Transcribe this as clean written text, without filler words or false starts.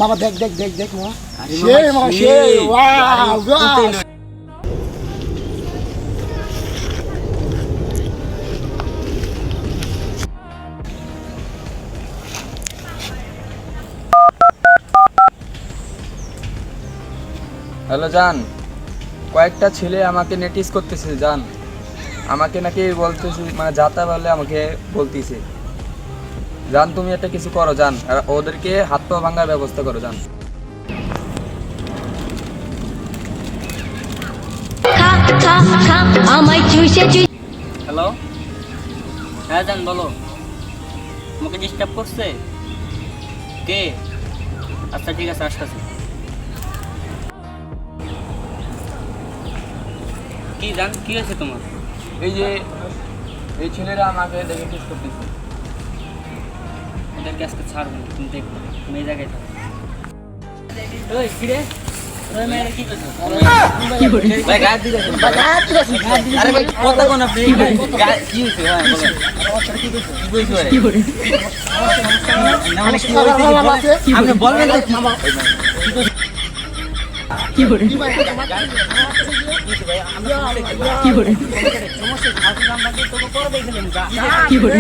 বাবা দেখ দেখ দেখ দেখ মামা সেই মামা সেই ওয়াও ওয়াও হ্যালো জান, কয়েকটা ছেলে আমাকে নোটিস করতেছে জান, আমাকে নাকি বলতেছে মানে যাতা বলে আমাকে বলতেছে জান, তুমি একটা কিছু করো জান, আর ওদেরকে হাত পা ভাঙার ব্যবস্থা করো জান। হ্যালো, হ্যাঁ জান বলো, আমাকে ডিস্টার্ব করছে কে? আচ্ছা ঠিক আছে, আসতেছি। কি জান, কি হয়েছে তোমার? এই যে এই ছেলেরা আমাকে দেখে কিস করতেছে। ওদেরকে আজকে ছাড়বো না, তুমি দেখবো, তুমি এই জায়গায় থাকো। ওই কিরে, ওই মেয়েরা কি করছো? ভাই গায়ে দিতেছে, আরে ভাই কথা কোন আপনি গায়ে কি হয়েছে? হ্যাঁ বলেন, কি করছো? কি করে আপনি বলবেন না মামা কি করে কি করে সমস্যা, কি করে